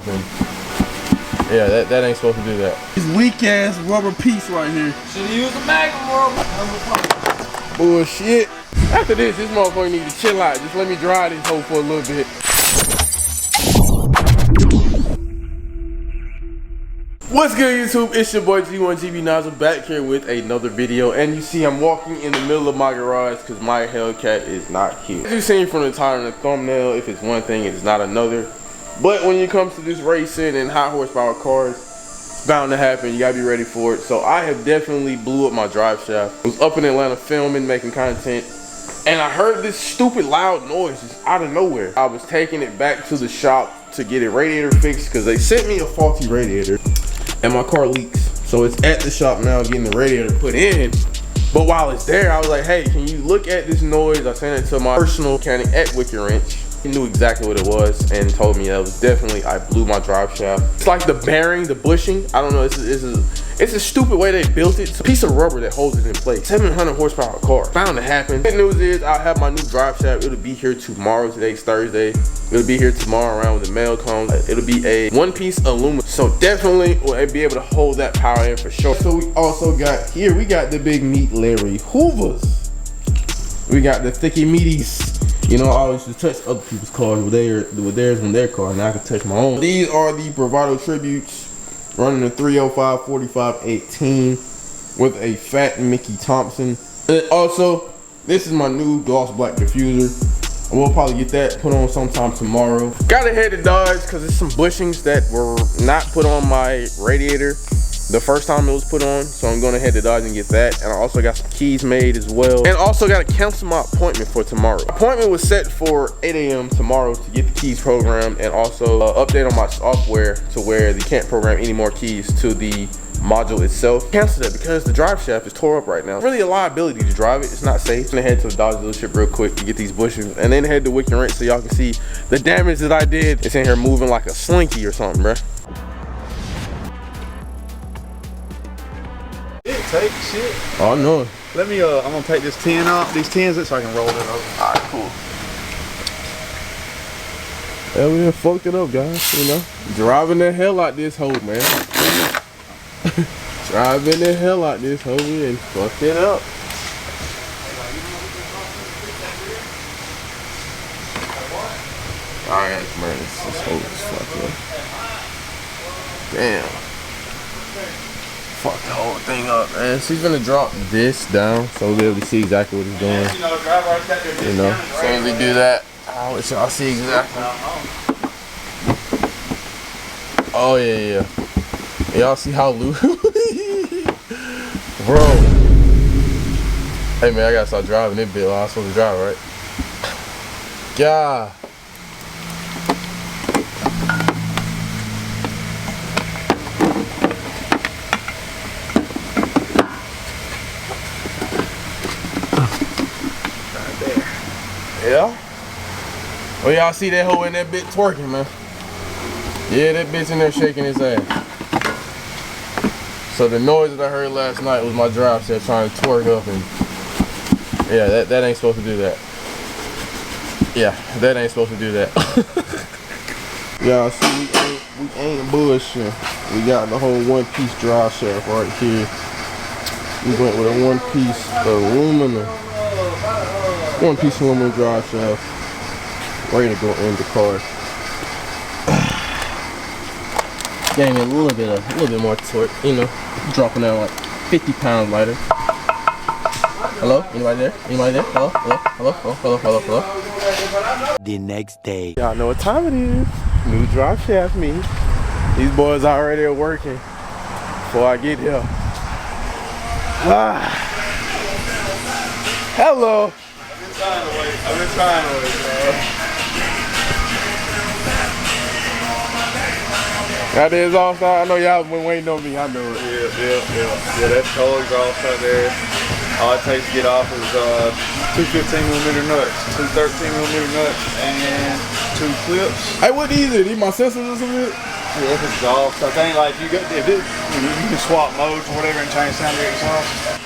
Yeah, that ain't supposed to do that. This weak ass rubber piece right here. Should've used a magnum rubber. Bullshit. After this motherfucker need to chill out. Just let me dry this hoe for a little bit. What's good, YouTube? It's your boy G1GB Nigel back here with another video. And you see I'm walking in the middle of my garage because my Hellcat is not here. As you seen from the title and the thumbnail, if it's one thing, it's not another. But when it comes to this racing and high horsepower cars, it's bound to happen. You gotta be ready for it. So I have definitely blew up my drive shaft. I was up in Atlanta filming, making content, and I heard this stupid loud noise just out of nowhere. I was taking it back to the shop to get a radiator fixed because they sent me a faulty radiator and my car leaks. So it's at the shop now getting the radiator put in. But while it's there, I was like, hey, can you look at this noise? I sent it to my personal mechanic at Wicked Wrench. He knew exactly what it was and told me that it was definitely, I blew my drive shaft. It's like the bearing, the bushing. I don't know, it's a stupid way they built it. It's a piece of rubber that holds it in place. 700 horsepower car. Bound to happen. Good news is I'll have my new drive shaft. It'll be here tomorrow. Today's Thursday. It'll be here tomorrow around when the mail comes. It'll be a one-piece aluminum. So definitely we'll be able to hold that power in for sure. So we also got here, we got the big meat Larry Hoovers. We got the thicky meaties. You know, I always used to touch other people's cars with theirs on their car. Now I can touch my own. These are the Bravado Tributes, running the 305 45 18 with a fat Mickey Thompson. And also, this is my new gloss black diffuser. I will probably get that put on sometime tomorrow. Gotta head to Dodge because there's some bushings that were not put on my radiator the first time it was put on, so I'm gonna head to Dodge and get that. And I also got some keys made as well, and also got to cancel my appointment for tomorrow. Appointment was set for 8 a.m. tomorrow to get the keys programmed and also update on my software to where you can't program any more keys to the module itself. Cancel that because the drive shaft is tore up right now. It's really a liability to drive it. It's not safe. I'm gonna head to the Dodge dealership real quick to get these bushings and then head to Wicked Wrench so y'all can see the damage that I did. It's in here moving like a slinky or something, bruh. Take shit. Oh no. Let me I'm gonna take this tin off, these tins so I can roll it over. Alright, cool. Yeah, we done fucked it up, guys, you know. Driving the hell out this hoe, man. Driving the hell out this hoe, we done fucked it up. Alright, man, this hoe is fucked up. Damn. Fuck the whole thing up, man. She's gonna drop this down so we'll be able to see exactly what it's doing. You know, as soon as we do that, I'll let y'all see exactly. Oh yeah. Y'all see how loose? Bro. Hey man, I gotta start driving this bit. I'm supposed to drive, right? God. Yeah. Well, y'all see that hoe in that bit twerking, man. Yeah, that bitch in there shaking his ass. So the noise that I heard last night was my drive shaft trying to twerk up, and yeah, that ain't supposed to do that. Yeah, that ain't supposed to do that. Y'all see, we ain't bullshit. We got the whole one-piece drive shaft right here. We went with a one-piece aluminum. One-piece aluminum drive shaft, ready to go in the car. Gave me a little bit more torque, you know, dropping out like 50 pounds lighter. Hello? Anybody there? Anybody there? Hello? Hello? The next day. Y'all know what time it is. New drive shaft me. These boys already are working before I get here. Hello. I've been trying to wait, bro. Got the exhaust out. I know y'all been waiting on me. I know it. Yeah, that's cold exhaust right there. All it takes to get off is two 15mm nuts, two 13mm nuts, and two clips. Hey, what these are? These my sensors or something? Yeah, it's exhaust. So I think like you can swap modes or whatever and change sound of the exhaust.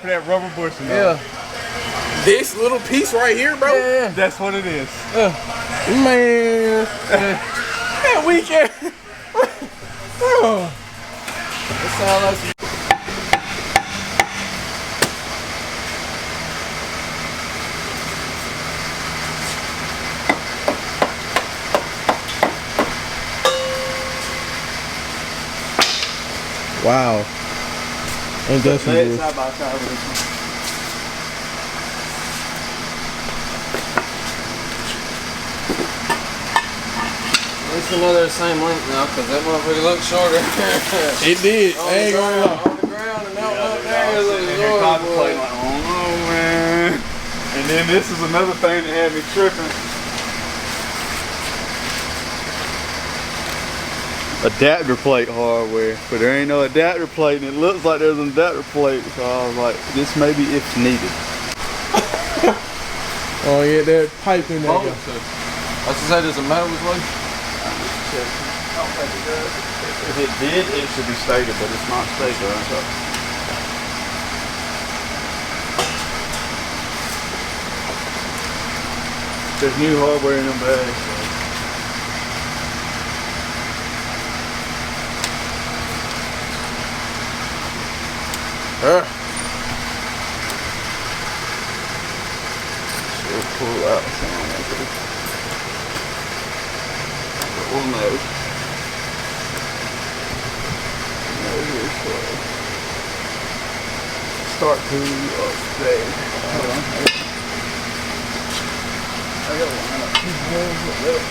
half of that rubber bushing. Yeah. This little piece right here, bro. Yeah. That's what it is. Man. Man, we can. It sounds like some. Wow. Ain't that some good? Side by side with this one. It's another same length now, because that motherfucker looks shorter. It did. On I ain't the gonna ground, lie. on the ground, and out up there, it looks And shorter, contemplating boy. like, oh no, man. And then this is another thing that had me tripping. Adapter plate hardware, but there ain't no adapter plate, and it looks like there's an adapter plate, so I was like, this may be if needed. Oh yeah, that pipe in there. I was to say, does it matter which way? If it did, it should be stated, but it's not stated. So. There's new hardware in them bags. So. Should pull out some of it. Oh no. Start to stay. Hold on. I gotta line up these holes with that.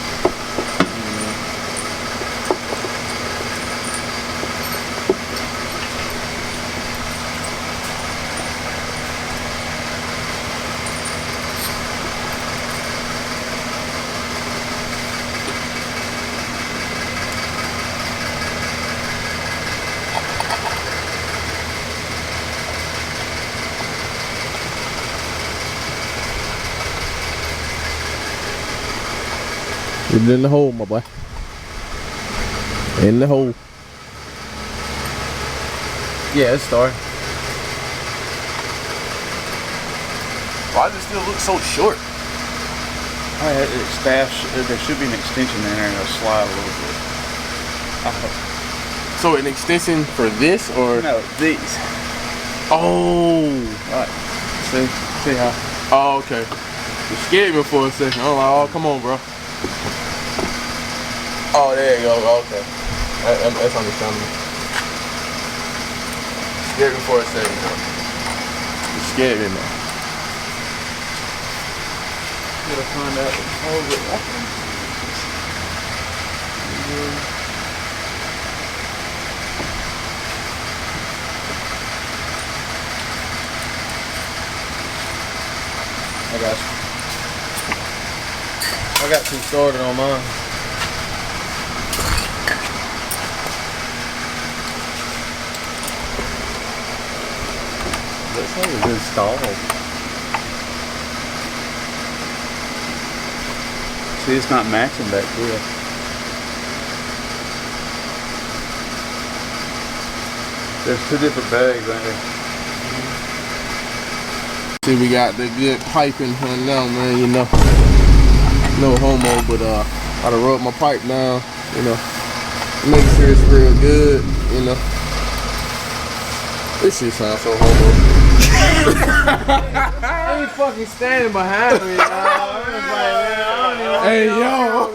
Get it in the hole, my boy. In the hole. Yeah, it's starting. Why does it still look so short? There should be an extension in there and it'll slide a little bit. So an extension for this or? No, these. Oh. Right. See how? Oh, okay. You scared me for a second. I'm like, oh, come on, bro. Oh, there you go. Okay. That's understandable. Scared me for a second, bro. You scared me, man. Gotta find out the hole that I got you. I got two started on mine. looks like it's installed. See, it's not matching back here. There's two different bags, ain't there? See, we got the good piping here now, man, you know. No homo, but I gotta rub my pipe down, you know. Make sure it's real good, you know. This shit sounds so homo. I ain't fucking standing behind me, Hey, yo.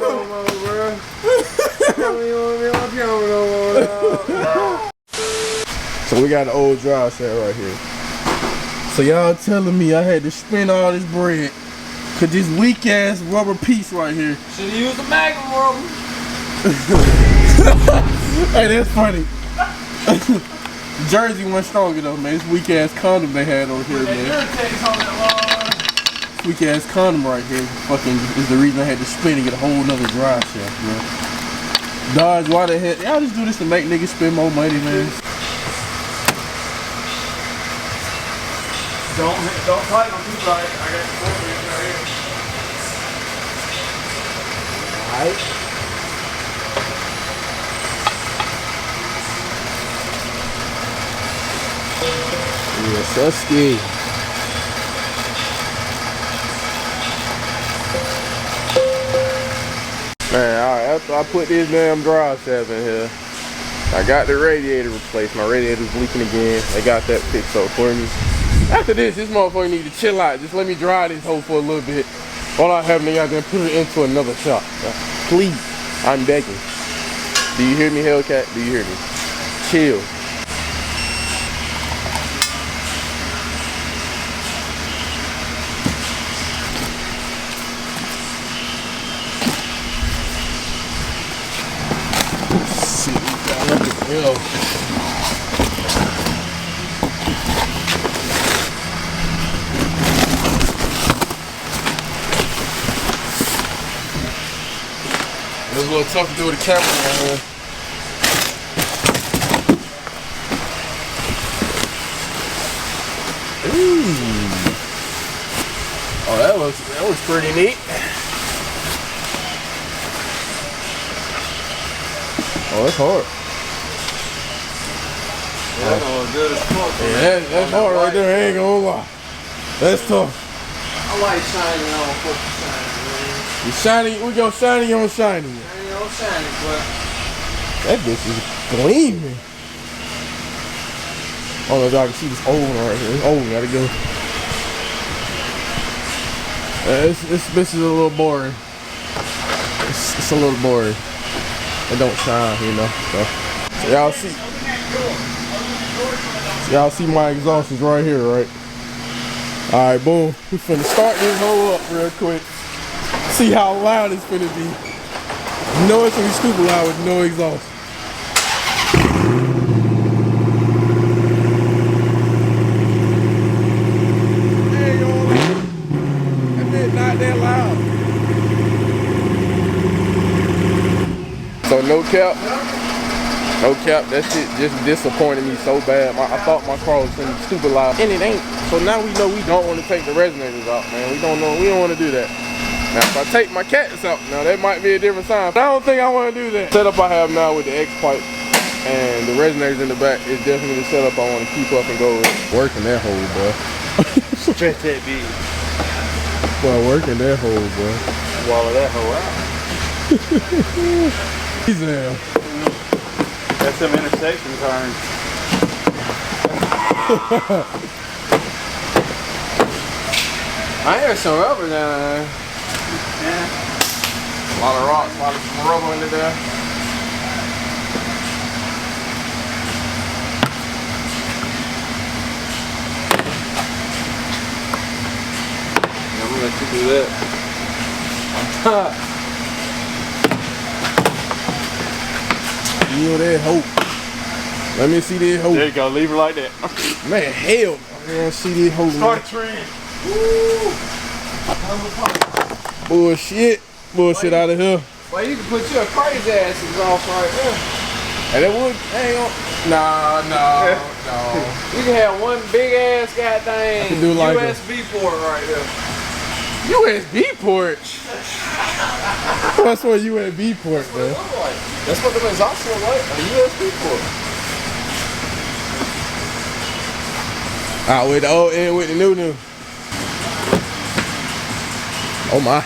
So we got the old drive set right here. So y'all telling me I had to spend all this bread cause this weak ass rubber piece right here. Should've used the Magnum rubber. Hey, that's funny. Jersey wasn't strong enough, man. This weak ass condom they had over here, man. This weak ass condom right here fucking is the reason I had to spin and get a whole nother drive shaft, man. Dodge, why the hell? Y'all just do this to make niggas spend more money, man. Don't tighten them too tight. I got the 4 inch right here. Alright. Yeah, Susky. Man, alright, after I put this damn drive shaft in here, I got the radiator replaced. My radiator's leaking again. They got that fixed up for me. After this motherfucker need to chill out. Just let me dry this hole for a little bit. All I have to do is put it into another shop. Please, I'm begging. Do you hear me, Hellcat? Do you hear me? Chill. It was a little tough to do with the camera right here. Ooh. Oh, that looks pretty neat. Oh, that's hard. Yeah, that was good as fuck. Yeah, that's hard right there. I ain't gonna lie. That's tough. I like shiny on fucking shiny, man. You shiny, we go shiny on shiny. Shiny on shiny, but That bitch is gleaming. I don't know if y'all can see this old one right here. This old one gotta go. This bitch is a little boring. It's a little boring. It don't shine, you know. So y'all see. Y'all see my exhaust is right here, right? Alright, boom. We finna start this hole up real quick. See how loud it's finna be. You know it's gonna be stupid loud with no exhaust. Hey, yo, that bitch not that loud. So no cap, that shit just disappointed me so bad. I thought my car was gonna be stupid loud, and it ain't. So now we know we don't want to take the resonators out, man. We don't want to do that. Now if I take my cats out, now that might be a different sign. But I don't think I want to do that. The setup I have now with the X pipe and the resonators in the back is definitely the setup I want to keep up and go with. Working that hole, boy. Stretch that big. Boy, working that hole, boy. Wallow that hole out. He's there. That's some intersection turns. I hear some rubber down there. Yeah. A lot of rocks, a lot of rubber into there. I'm gonna let you do that. Feel that hope. Let me see that hope. There you go, leave her like that. Man, hell. I want to see this hope. Start a trend. Bullshit. Bullshit out of here. Well, you can put your crazy ass exhaust right there. And that would, hang on. No. You can have one big ass goddamn can do like USB port right there. USB port? That's what USB port, man. That's what the exhaust look like, a USB port. With the old and with the new. Oh my.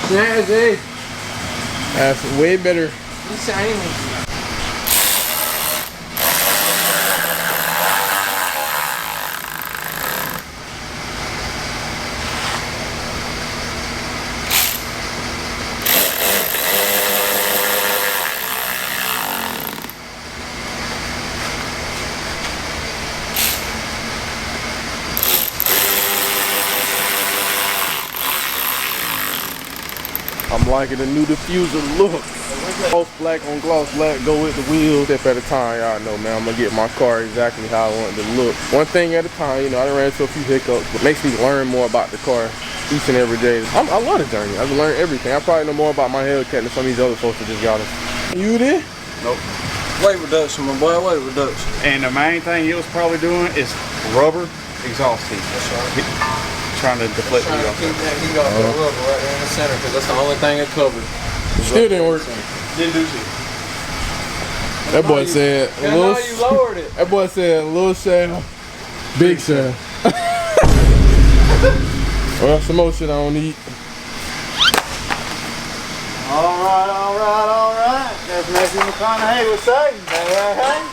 Snazzy. That's way better. You shiny. I'm liking the new diffuser look. Gloss black on gloss black, go with the wheels. Step at a time, y'all know, man. I'm gonna get my car exactly how I want it to look. One thing at a time, you know, I done ran into a few hiccups, but it makes me learn more about the car each and every day. I love the journey. I've learned everything. I probably know more about my Hellcat than some of these other folks that just got them. You did? Nope. Weight reduction, my boy, weight reduction. And the main thing he was probably doing is rubber exhaust heat. That's right. Trying to deflect Trying to keep that heat off the rubber right there in the center, because that's the only thing it covered. Still didn't work. Didn't do shit. That boy said, I know you lowered it. That boy said, little shaft, big shaft. Well, some more shit I don't need. All right. That's Matthew McConaughey would say. Hey.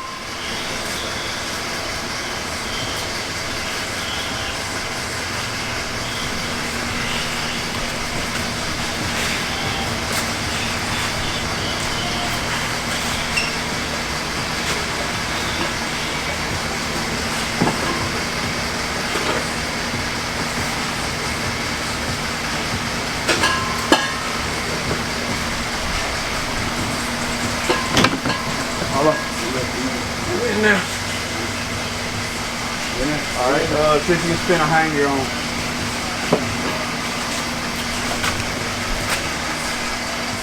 Alright, see if you can spin a hanger on.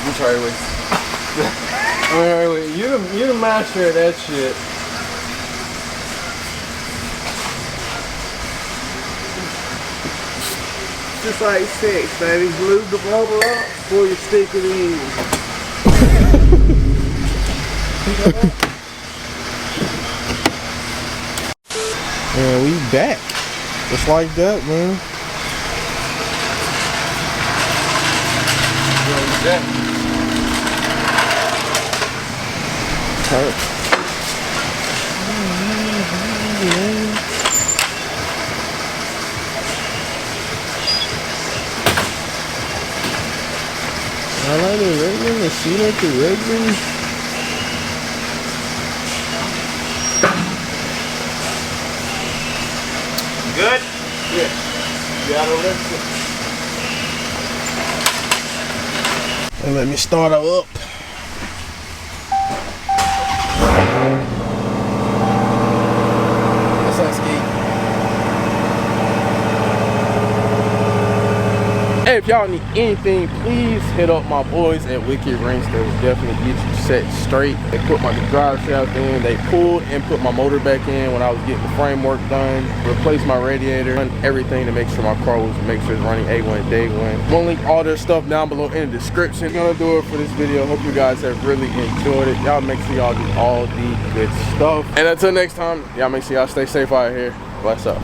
I'm sorry, wait. You the master of that shit. Just like sex, baby. Lube the rubber up before you stick it in. Man, we back. Just like that, man. I like the regular, the seat like the regular. Good? Yeah. You gotta lift it. And let me start her up. What's up, Ski? Hey, if y'all need anything, please hit up my boys at Wicked Wrench. They will definitely get you set straight. They put my drive shaft in, they pulled and put my motor back in when I was getting the framework done, replaced my radiator, done everything to make sure my car was, make sure it's running A1 day one. I'm gonna link all their stuff down below in the description. I'm gonna do it for this video. Hope you guys have really enjoyed it. Y'all make sure y'all do all the good stuff. And until next time, y'all make sure y'all stay safe out here. Bless up.